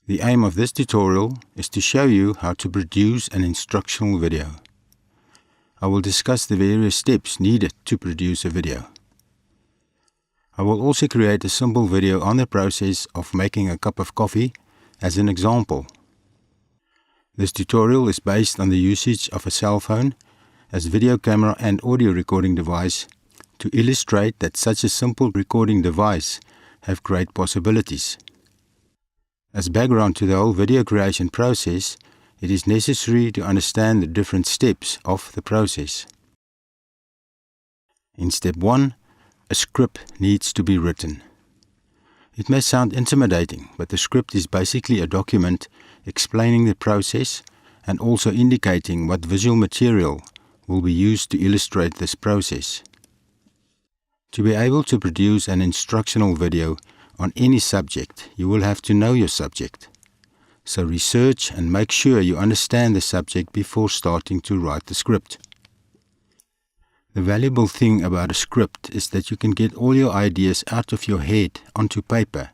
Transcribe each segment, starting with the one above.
The aim of this tutorial is to show you how to produce an instructional video. I will discuss the various steps needed to produce a video. I will also create a simple video on the process of making a cup of coffee as an example. This tutorial is based on the usage of a cell phone as video camera and audio recording device to illustrate that such a simple recording device have great possibilities. As background to the whole video creation process, it is necessary to understand the different steps of the process. In step 1, a script needs to be written. It may sound intimidating, but the script is basically a document explaining the process and also indicating what visual material will be used to illustrate this process. To be able to produce an instructional video on any subject, you will have to know your subject. So research and make sure you understand the subject before starting to write the script. The valuable thing about a script is that you can get all your ideas out of your head onto paper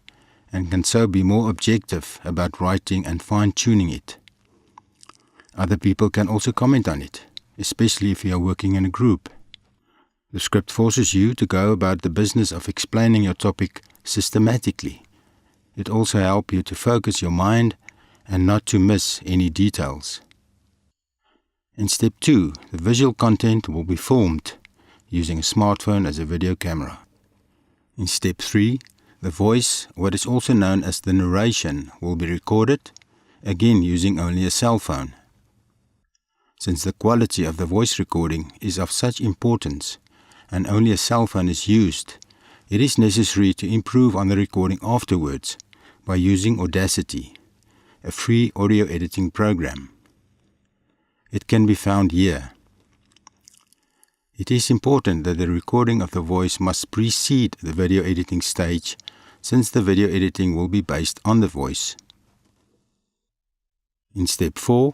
and can so be more objective about writing and fine-tuning it. Other people can also comment on it, especially if you are working in a group. The script forces you to go about the business of explaining your topic systematically. It also helps you to focus your mind and not to miss any details. In step 2, the visual content will be filmed using a smartphone as a video camera. In step 3, the voice, what is also known as the narration, will be recorded, again using only a cell phone. Since the quality of the voice recording is of such importance and only a cell phone is used, it is necessary to improve on the recording afterwards by using Audacity, a free audio editing program. It can be found here. It is important that the recording of the voice must precede the video editing stage, since the video editing will be based on the voice. In step 4,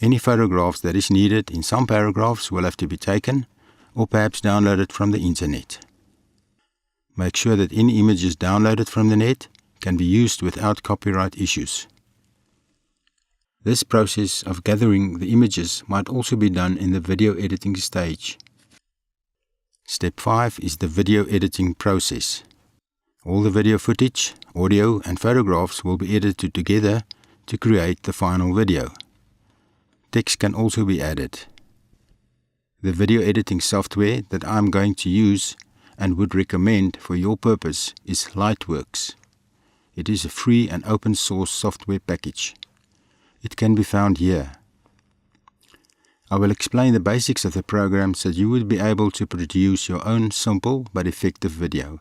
any photographs that is needed in some paragraphs will have to be taken or perhaps downloaded from the internet. Make sure that any images downloaded from the net can be used without copyright issues. This process of gathering the images might also be done in the video editing stage. Step 5 is the video editing process. All the video footage, audio and photographs will be edited together to create the final video. Text can also be added. The video editing software that I am going to use and would recommend for your purpose is Lightworks. It is a free and open source software package. It can be found here. I will explain the basics of the program so that you will be able to produce your own simple but effective video.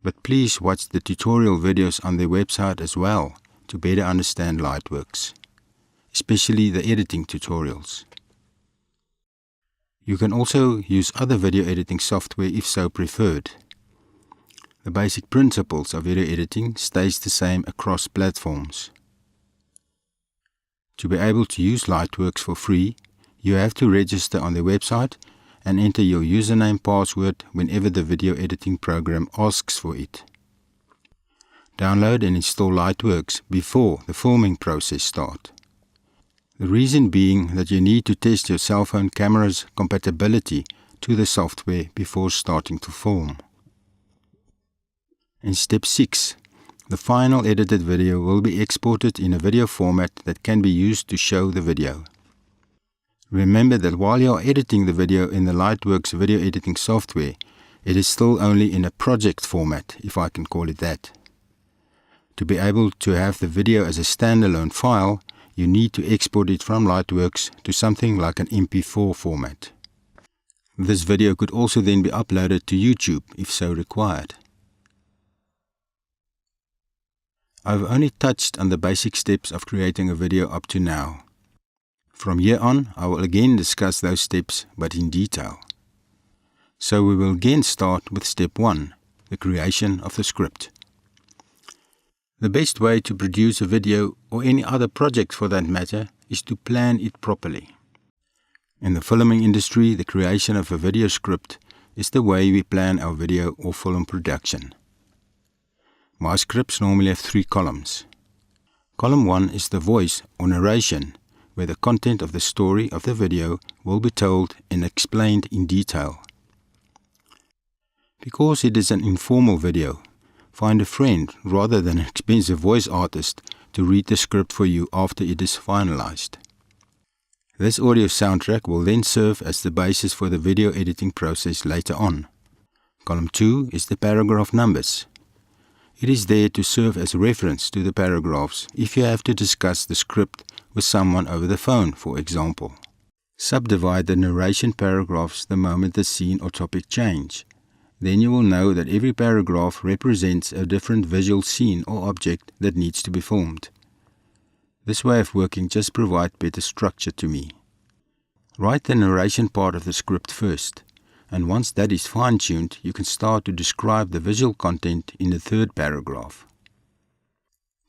But please watch the tutorial videos on their website as well to better understand Lightworks, especially the editing tutorials. You can also use other video editing software if so preferred. The basic principles of video editing stays the same across platforms. To be able to use Lightworks for free, you have to register on their website and enter your username password whenever the video editing program asks for it. Download and install Lightworks before the filming process starts. The reason being that you need to test your cell phone camera's compatibility to the software before starting to film. In step 6, the final edited video will be exported in a video format that can be used to show the video. Remember that while you are editing the video in the Lightworks video editing software, it is still only in a project format, if I can call it that. To be able to have the video as a standalone file, you need to export it from Lightworks to something like an MP4 format. This video could also then be uploaded to YouTube if so required. I've only touched on the basic steps of creating a video up to now. From here on, I will again discuss those steps but in detail. So we will again start with step 1, the creation of the script. The best way to produce a video, or any other project for that matter, is to plan it properly. In the filming industry, the creation of a video script is the way we plan our video or film production. My scripts normally have 3 columns. Column 1 is the voice or narration, where the content of the story of the video will be told and explained in detail. Because it is an informal video, find a friend rather than an expensive voice artist to read the script for you after it is finalized. This audio soundtrack will then serve as the basis for the video editing process later on. Column 2 is the paragraph numbers. It is there to serve as reference to the paragraphs if you have to discuss the script with someone over the phone, for example. Subdivide the narration paragraphs the moment the scene or topic change. Then you will know that every paragraph represents a different visual scene or object that needs to be filmed. This way of working just provides better structure to me. Write the narration part of the script first, and once that is fine-tuned, you can start to describe the visual content in the third paragraph.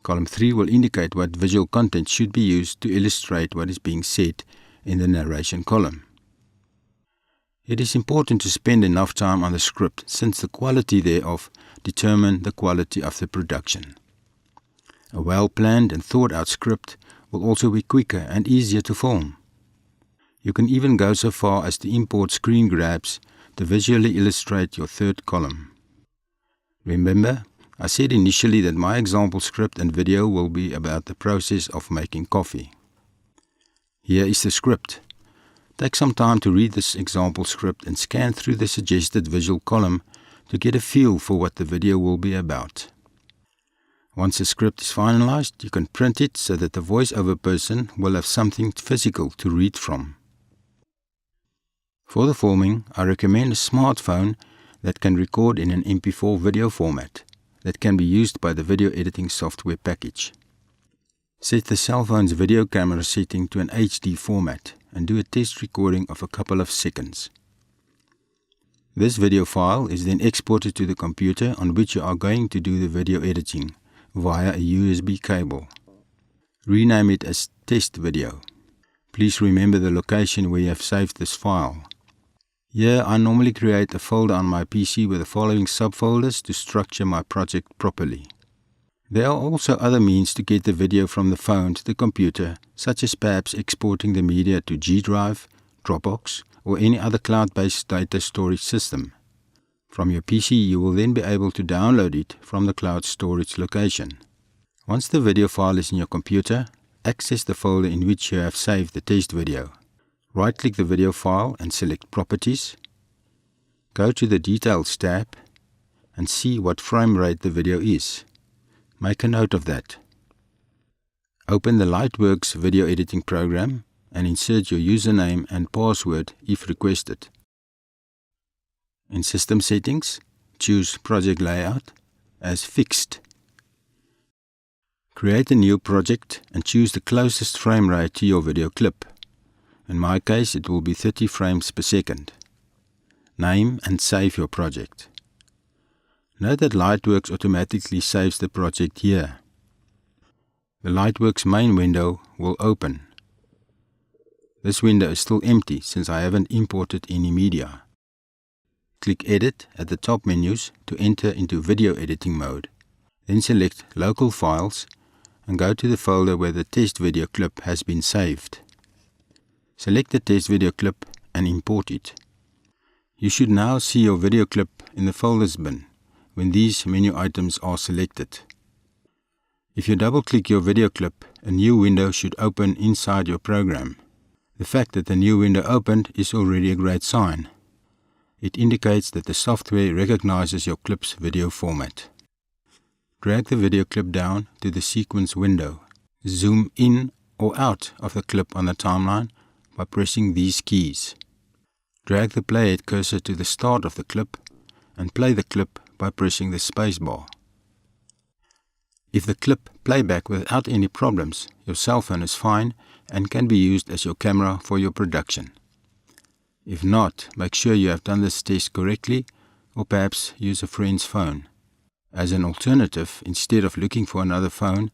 Column 3 will indicate what visual content should be used to illustrate what is being said in the narration column. It is important to spend enough time on the script since the quality thereof determines the quality of the production. A well-planned and thought-out script will also be quicker and easier to film. You can even go so far as to import screen grabs to visually illustrate your third column. Remember, I said initially that my example script and video will be about the process of making coffee. Here is the script. Take some time to read this example script and scan through the suggested visual column to get a feel for what the video will be about. Once the script is finalized, you can print it so that the voiceover person will have something physical to read from. For the filming, I recommend a smartphone that can record in an MP4 video format that can be used by the video editing software package. Set the cell phone's video camera setting to an HD format and do a test recording of a couple of seconds. This video file is then exported to the computer on which you are going to do the video editing via a USB cable. Rename it as test video. Please remember the location where you have saved this file. Here I normally create a folder on my PC with the following subfolders to structure my project properly. There are also other means to get the video from the phone to the computer, such as perhaps exporting the media to G Drive, Dropbox, or any other cloud-based data storage system. From your PC, you will then be able to download it from the cloud storage location. Once the video file is in your computer, access the folder in which you have saved the test video. Right-click the video file and select Properties. Go to the Details tab and see what frame rate the video is. Make a note of that. Open the Lightworks video editing program and insert your username and password if requested. In System Settings, choose Project Layout as Fixed. Create a new project and choose the closest frame rate to your video clip. In my case, it will be 30 frames per second. Name and save your project. Note that Lightworks automatically saves the project here. The Lightworks main window will open. This window is still empty since I haven't imported any media. Click Edit at the top menus to enter into video editing mode. Then select Local Files and go to the folder where the test video clip has been saved. Select the test video clip and import it. You should now see your video clip in the folders bin when these menu items are selected. If you double-click your video clip, a new window should open inside your program. The fact that the new window opened is already a great sign. It indicates that the software recognizes your clip's video format. Drag the video clip down to the sequence window. Zoom in or out of the clip on the timeline by pressing these keys. Drag the playhead cursor to the start of the clip and play the clip by pressing the spacebar. If the clip playback without any problems, your cell phone is fine and can be used as your camera for your production. If not, make sure you have done this test correctly or perhaps use a friend's phone. As an alternative, instead of looking for another phone,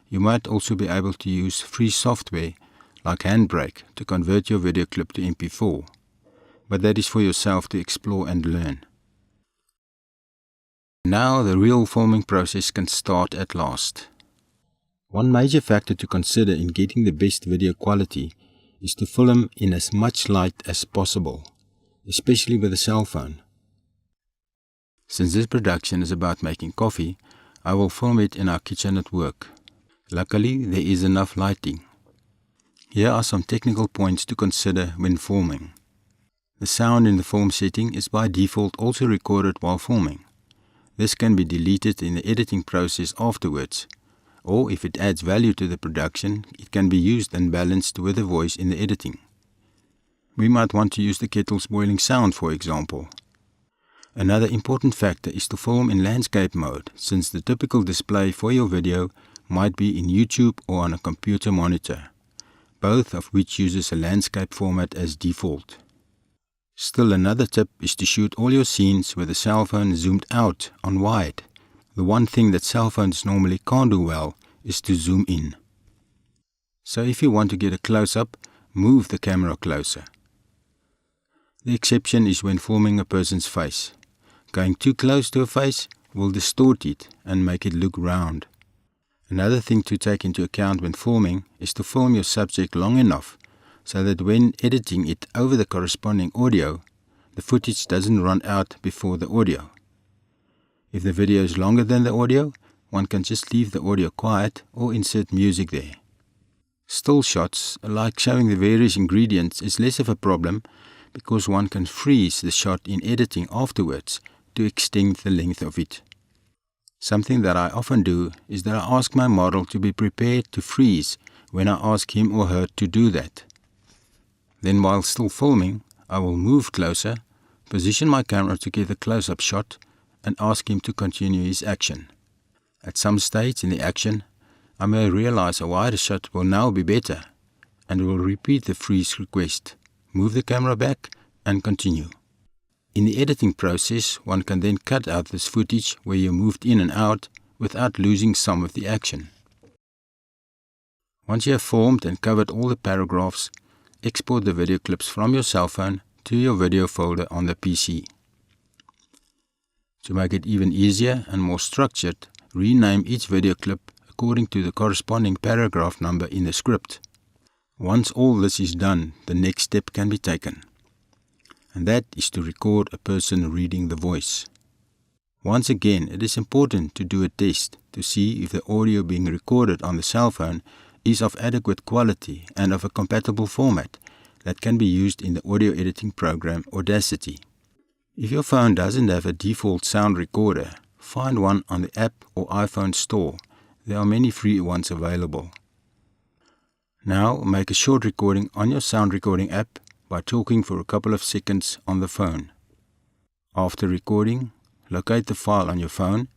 you might also be able to use free software like Handbrake to convert your video clip to MP4, but that is for yourself to explore and learn. Now the real filming process can start at last. One major factor to consider in getting the best video quality is to film in as much light as possible, especially with a cell phone. Since this production is about making coffee, I will film it in our kitchen at work. Luckily, there is enough lighting. Here are some technical points to consider when filming. The sound in the film setting is by default also recorded while filming. This can be deleted in the editing process afterwards, or if it adds value to the production, it can be used and balanced with the voice in the editing. We might want to use the kettle's boiling sound, for example. Another important factor is to film in landscape mode, since the typical display for your video might be in YouTube or on a computer monitor, both of which uses a landscape format as default. Still, another tip is to shoot all your scenes with the cell phone zoomed out on wide. The one thing that cell phones normally can't do well is to zoom in. So if you want to get a close-up, move the camera closer. The exception is when filming a person's face. Going too close to a face will distort it and make it look round. Another thing to take into account when filming is to film your subject long enough so that when editing it over the corresponding audio, the footage doesn't run out before the audio. If the video is longer than the audio, one can just leave the audio quiet or insert music there. Still shots, like showing the various ingredients, is less of a problem because one can freeze the shot in editing afterwards to extend the length of it. Something that I often do is that I ask my model to be prepared to freeze when I ask him or her to do that. Then while still filming, I will move closer, position my camera to get a close-up shot, and ask him to continue his action. At some stage in the action, I may realize a wider shot will now be better, and will repeat the freeze request, move the camera back, and continue. In the editing process, one can then cut out this footage where you moved in and out without losing some of the action. Once you have formed and covered all the paragraphs, export the video clips from your cell phone to your video folder on the PC. To make it even easier and more structured, rename each video clip according to the corresponding paragraph number in the script. Once all this is done, the next step can be taken, and that is to record a person reading the voice. Once again, it is important to do a test to see if the audio being recorded on the cell phone is of adequate quality and of a compatible format that can be used in the audio editing program Audacity. If your phone doesn't have a default sound recorder, find one on the app or iPhone store. There are many free ones available. Now make a short recording on your sound recording app by talking for a couple of seconds on the phone. After recording, locate the file on your phone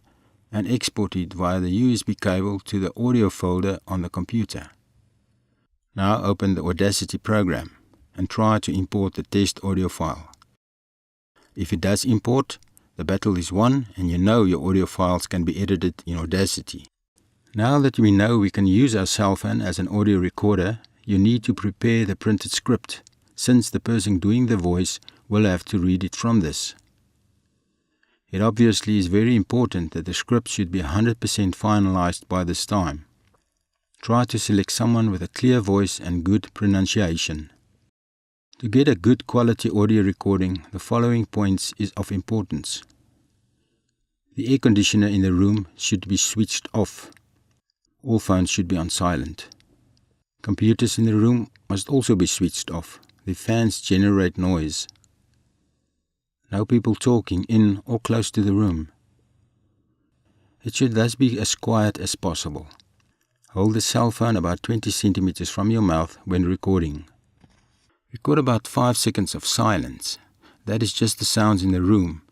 and export it via the USB cable to the audio folder on the computer. Now open the Audacity program and try to import the test audio file. If it does import, the battle is won and you know your audio files can be edited in Audacity. Now that we know we can use our cell phone as an audio recorder, you need to prepare the printed script, since the person doing the voice will have to read it from this. It obviously is very important that the script should be 100% finalized by this time. Try to select someone with a clear voice and good pronunciation. To get a good quality audio recording, the following points is of importance. The air conditioner in the room should be switched off. All phones should be on silent. Computers in the room must also be switched off. The fans generate noise. No people talking in or close to the room. It should thus be as quiet as possible. Hold the cell phone about 20 centimeters from your mouth when recording. Record about 5 seconds of silence. That is just the sounds in the room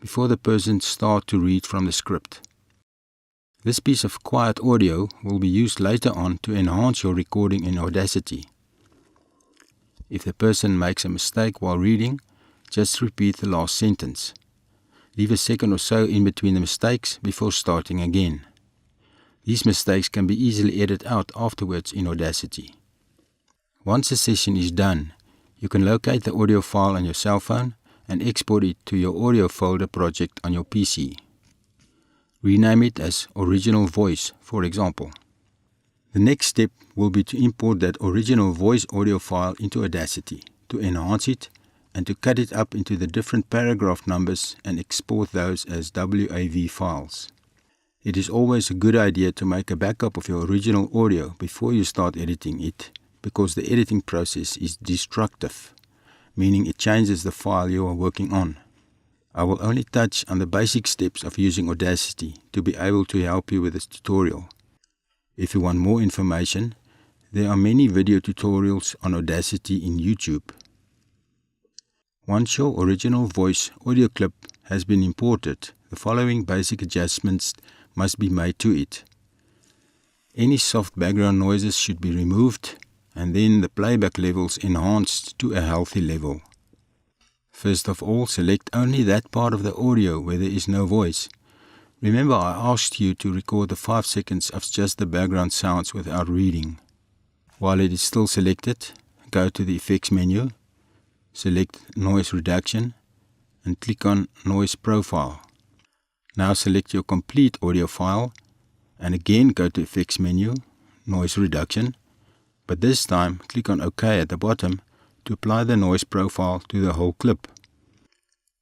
before the person starts to read from the script. This piece of quiet audio will be used later on to enhance your recording in Audacity. If the person makes a mistake while reading, just repeat the last sentence. Leave a second or so in between the mistakes before starting again. These mistakes can be easily edited out afterwards in Audacity. Once the session is done, you can locate the audio file on your cell phone and export it to your audio folder project on your PC. Rename it as Original Voice, for example. The next step will be to import that original voice audio file into Audacity, to enhance it and to cut it up into the different paragraph numbers and export those as WAV files. It is always a good idea to make a backup of your original audio before you start editing it, because the editing process is destructive, meaning it changes the file you are working on. I will only touch on the basic steps of using Audacity to be able to help you with this tutorial. If you want more information, there are many video tutorials on Audacity in YouTube. Once your original voice audio clip has been imported, the following basic adjustments must be made to it. Any soft background noises should be removed, and then the playback levels enhanced to a healthy level. First of all, select only that part of the audio where there is no voice. Remember, I asked you to record the 5 seconds of just the background sounds without reading. While it is still selected, go to the Effects menu, select Noise Reduction, and click on Noise Profile. Now select your complete audio file, and again go to Effects menu, Noise Reduction, but this time click on OK at the bottom to apply the noise profile to the whole clip.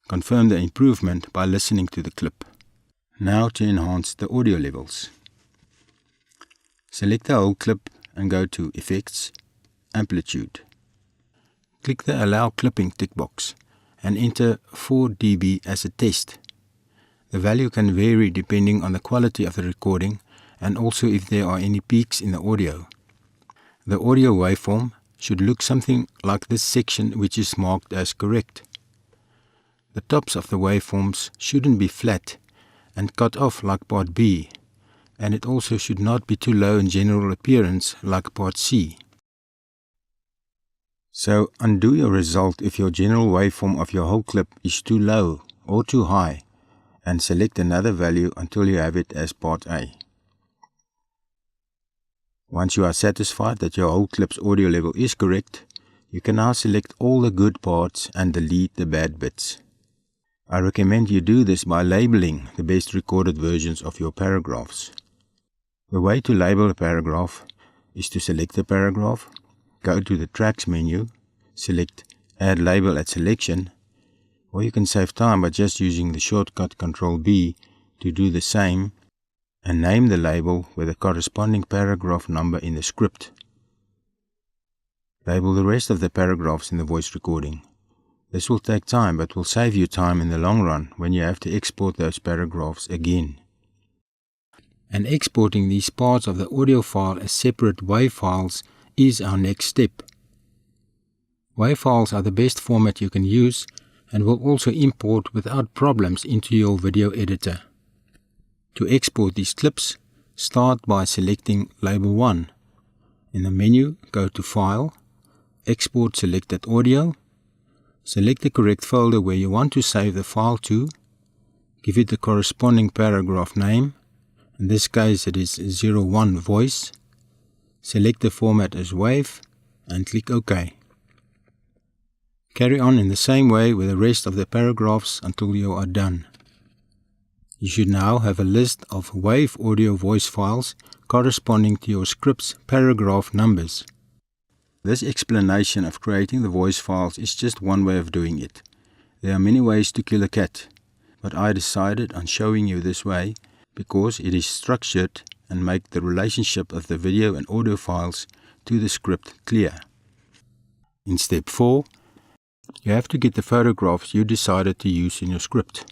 Confirm the improvement by listening to the clip. Now to enhance the audio levels. Select the whole clip and go to Effects, Amplitude. Click the Allow Clipping tick box and enter 4 dB as a test. The value can vary depending on the quality of the recording and also if there are any peaks in the audio. The audio waveform should look something like this section, which is marked as correct. The tops of the waveforms shouldn't be flat and cut off like part B, and it also should not be too low in general appearance like part C. So undo your result if your general waveform of your whole clip is too low or too high, and select another value until you have it as part A. Once you are satisfied that your whole clip's audio level is correct, you can now select all the good parts and delete the bad bits. I recommend you do this by labeling the best recorded versions of your paragraphs. The way to label a paragraph is to select the paragraph, go to the Tracks menu, select Add Label at Selection, or you can save time by just using the shortcut Ctrl+B to do the same, and name the label with the corresponding paragraph number in the script. Label the rest of the paragraphs in the voice recording. This will take time, but will save you time in the long run when you have to export those paragraphs again. And exporting these parts of the audio file as separate WAV files is our next step. WAV files are the best format you can use and will also import without problems into your video editor. To export these clips, start by selecting Label 1. In the menu, go to File, Export Selected Audio, select the correct folder where you want to save the file to, give it the corresponding paragraph name, in this case it is 01 voice, select the format as WAV, and click OK. Carry on in the same way with the rest of the paragraphs until you are done. You should now have a list of WAV audio voice files corresponding to your script's paragraph numbers. This explanation of creating the voice files is just one way of doing it. There are many ways to kill a cat, but I decided on showing you this way because it is structured and make the relationship of the video and audio files to the script clear. In step 4, you have to get the photographs you decided to use in your script.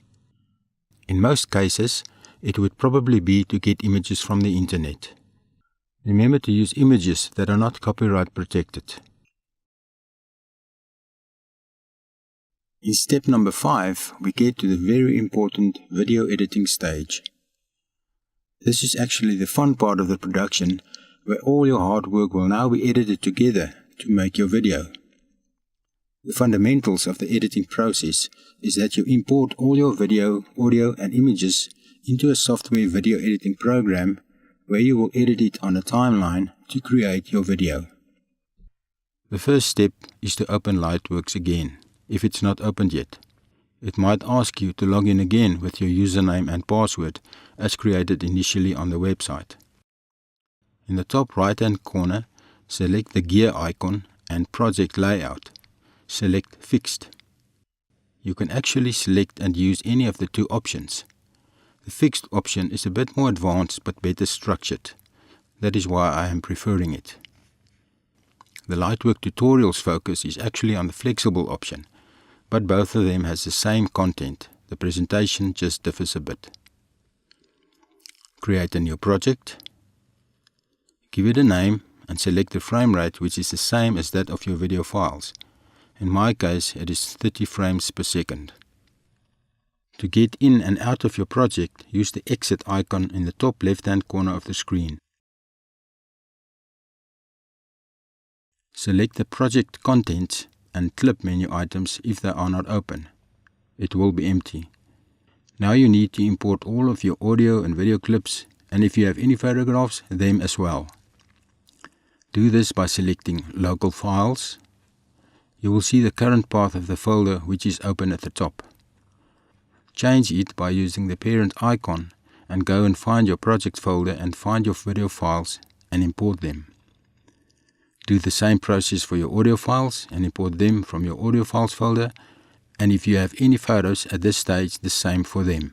In most cases, it would probably be to get images from the internet. Remember to use images that are not copyright protected. In step number 5, we get to the very important video editing stage. This is actually the fun part of the production, where all your hard work will now be edited together to make your video. The fundamentals of the editing process is that you import all your video, audio and images into a software video editing program where you will edit it on a timeline to create your video. The first step is to open Lightworks again, if it's not opened yet. It might ask you to log in again with your username and password as created initially on the website. In the top right hand corner, select the gear icon and project layout. Select Fixed. You can actually select and use any of the two options. The Fixed option is a bit more advanced but better structured. That is why I am preferring it. The Lightworks tutorials focus is actually on the flexible option, but both of them has the same content. The presentation just differs a bit. Create a new project. Give it a name and select the frame rate, which is the same as that of your video files. In my case, it is 30 frames per second. To get in and out of your project, use the exit icon in the top left-hand corner of the screen. Select the project contents and clip menu items if they are not open. It will be empty. Now you need to import all of your audio and video clips, and if you have any photographs, them as well. Do this by selecting Local Files. You will see the current path of the folder which is open at the top. Change it by using the parent icon and go and find your project folder and find your video files and import them. Do the same process for your audio files and import them from your audio files folder, and if you have any photos at this stage, the same for them.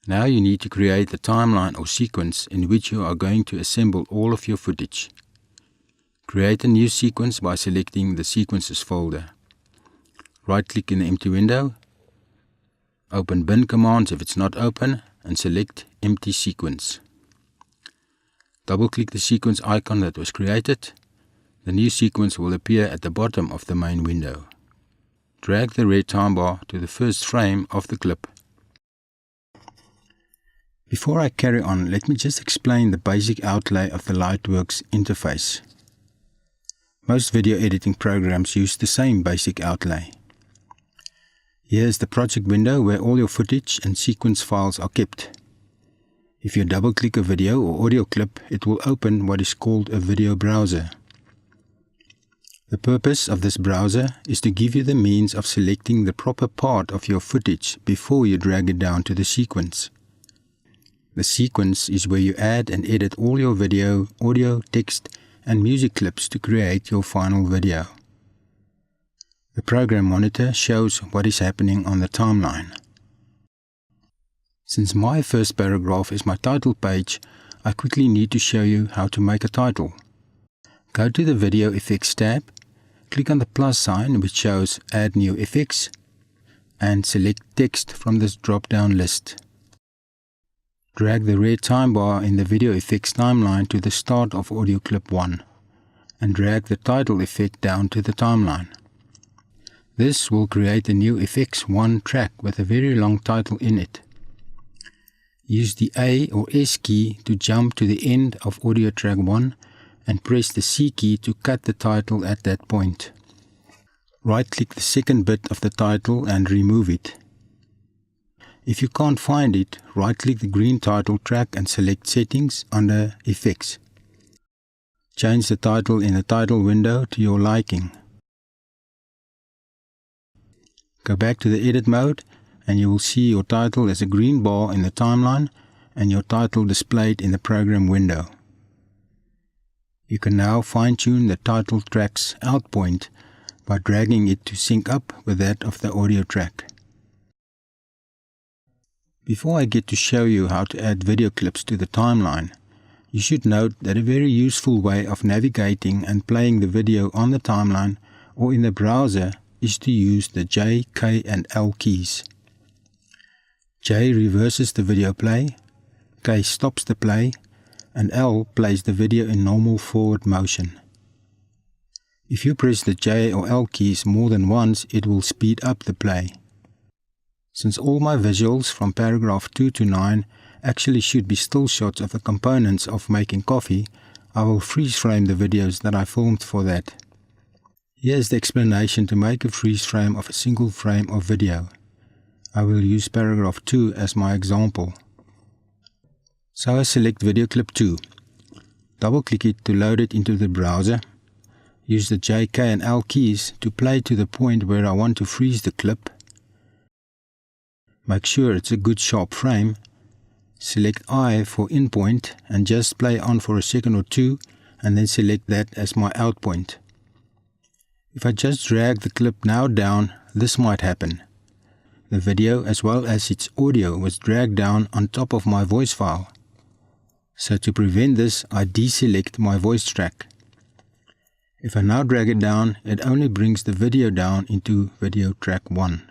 Now you need to create the timeline or sequence in which you are going to assemble all of your footage. Create a new sequence by selecting the Sequences folder. Right-click in the empty window, open bin commands if it's not open, and select Empty Sequence. Double-click the sequence icon that was created. The new sequence will appear at the bottom of the main window. Drag the red time bar to the first frame of the clip. Before I carry on, let me just explain the basic outlay of the Lightworks interface. Most video editing programs use the same basic outlay. Here is the project window where all your footage and sequence files are kept. If you double-click a video or audio clip, it will open what is called a video browser. The purpose of this browser is to give you the means of selecting the proper part of your footage before you drag it down to the sequence. The sequence is where you add and edit all your video, audio, text, and music clips to create your final video. The program monitor shows what is happening on the timeline. Since my first paragraph is my title page, I quickly need to show you how to make a title. Go to the Video Effects tab, click on the plus sign which shows Add New Effects, and select Text from this drop-down list. Drag the red time bar in the Video Effects timeline to the start of audio clip 1, and drag the title effect down to the timeline. This will create a new Effects 1 track with a very long title in it. Use the A or S key to jump to the end of audio track 1 and press the C key to cut the title at that point. Right-click the second bit of the title and remove it. If you can't find it, right-click the green title track and select Settings under Effects. Change the title in the title window to your liking. Go back to the edit mode and you will see your title as a green bar in the timeline and your title displayed in the program window. You can now fine-tune the title track's out point by dragging it to sync up with that of the audio track. Before I get to show you how to add video clips to the timeline, you should note that a very useful way of navigating and playing the video on the timeline or in the browser is to use the J, K and L keys. J reverses the video play, K stops the play, and L plays the video in normal forward motion. If you press the J or L keys more than once, it will speed up the play. Since all my visuals from paragraph 2 to 9 actually should be still shots of the components of making coffee, I will freeze frame the videos that I filmed for that. Here's the explanation to make a freeze frame of a single frame of video. I will use paragraph 2 as my example. So I select video clip 2. Double-click it to load it into the browser. Use the J, K and L keys to play to the point where I want to freeze the clip. Make sure it's a good sharp frame. Select I for in point and just play on for a second or two, and then select that as my out point. If I just drag the clip now down, this might happen. The video as well as its audio was dragged down on top of my voice file. So to prevent this, I deselect my voice track. If I now drag it down, it only brings the video down into video track 1.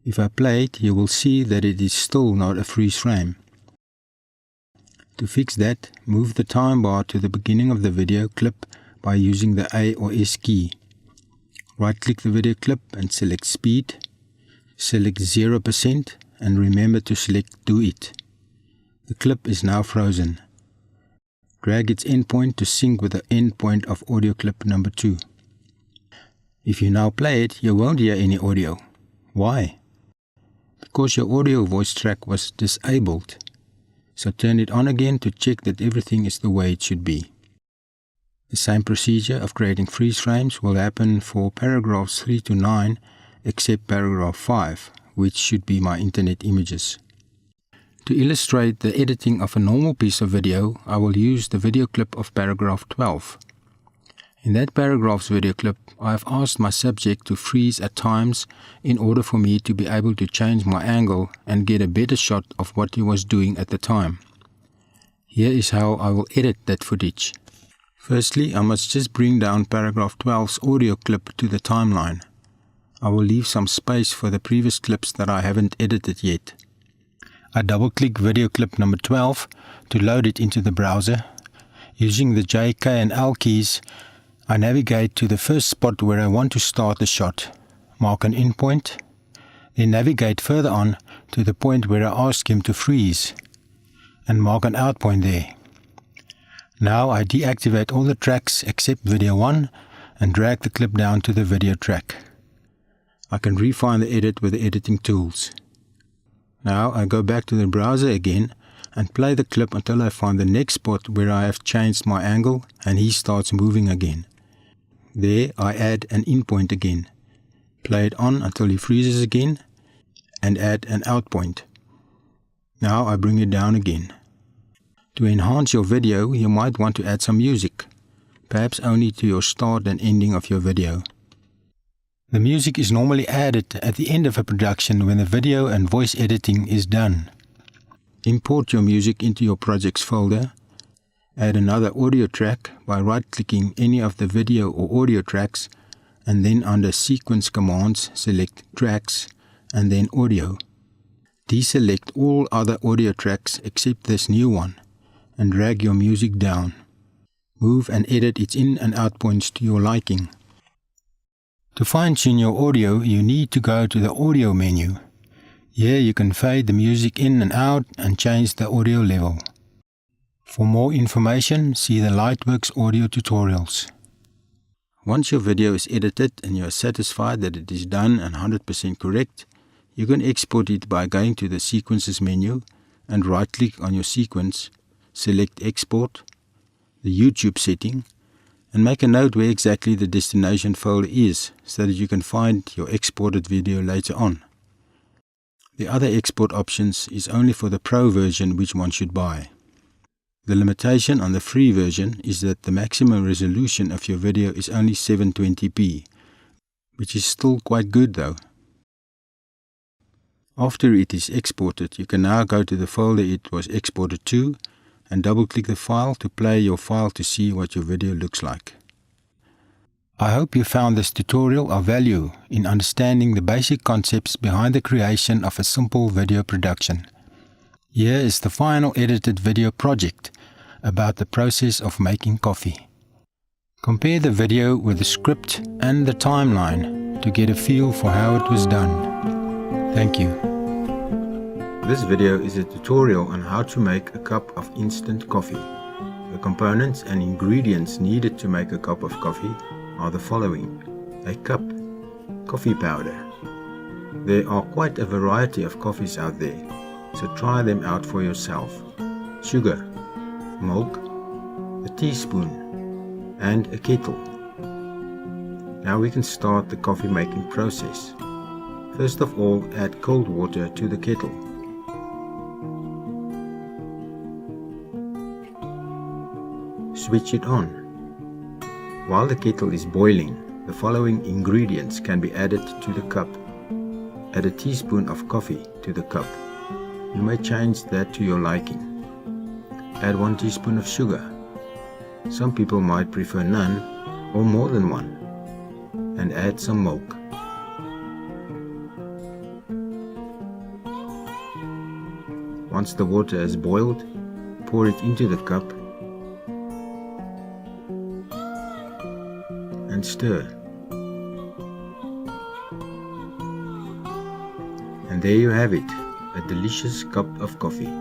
If I play it, you will see that it is still not a freeze frame. To fix that, move the time bar to the beginning of the video clip by using the A or S key. Right-click the video clip and select Speed. Select 0% and remember to select Do It. The clip is now frozen. Drag its endpoint to sync with the endpoint of audio clip number 2. If you now play it, you won't hear any audio. Why? Because your audio voice track was disabled. So turn it on again to check that everything is the way it should be. The same procedure of creating freeze frames will happen for paragraphs 3 to 9, except paragraph 5, which should be my internet images. To illustrate the editing of a normal piece of video, I will use the video clip of paragraph 12. In that paragraph's video clip, I have asked my subject to freeze at times in order for me to be able to change my angle and get a better shot of what he was doing at the time. Here is how I will edit that footage. Firstly, I must just bring down paragraph 12's audio clip to the timeline. I will leave some space for the previous clips that I haven't edited yet. I double-click video clip number 12 to load it into the browser. Using the J, K and L keys, I navigate to the first spot where I want to start the shot. Mark an in point, then navigate further on to the point where I ask him to freeze, and mark an out point there. Now I deactivate all the tracks except video 1 and drag the clip down to the video track. I can refine the edit with the editing tools. Now I go back to the browser again and play the clip until I find the next spot where I have changed my angle and he starts moving again. There I add an in point again. Play it on until he freezes again and add an out point. Now I bring it down again. To enhance your video, you might want to add some music, perhaps only to your start and ending of your video. The music is normally added at the end of a production when the video and voice editing is done. Import your music into your projects folder. Add another audio track by right-clicking any of the video or audio tracks, and then under Sequence Commands select Tracks and then Audio. Deselect all other audio tracks except this new one and drag your music down. Move and edit its in and out points to your liking. To fine-tune your audio, you need to go to the Audio menu. Here you can fade the music in and out and change the audio level. For more information, see the Lightworks audio tutorials. Once your video is edited and you are satisfied that it is done and 100% correct, you can export it by going to the Sequences menu and right-click on your sequence, select Export, the YouTube setting, and make a note where exactly the destination folder is so that you can find your exported video later on. The other export options is only for the Pro version, which one should buy. The limitation on the free version is that the maximum resolution of your video is only 720p, which is still quite good though. After it is exported, you can now go to the folder it was exported to and double-click the file to play your file to see what your video looks like. I hope you found this tutorial of value in understanding the basic concepts behind the creation of a simple video production. Here is the final edited video project about the process of making coffee. Compare the video with the script and the timeline to get a feel for how it was done. Thank you. This video is a tutorial on how to make a cup of instant coffee. The components and ingredients needed to make a cup of coffee are the following: a cup, coffee powder. There are quite a variety of coffees out there, so try them out for yourself. Sugar, milk, a teaspoon, and a kettle. Now we can start the coffee making process. First of all, add cold water to the kettle. Switch it on. While the kettle is boiling, the following ingredients can be added to the cup. Add a teaspoon of coffee to the cup. You may change that to your liking. Add 1 teaspoon of sugar. Some people might prefer none or more than one. And add some milk. Once the water has boiled, pour it into the cup and stir. And there you have it, a delicious cup of coffee.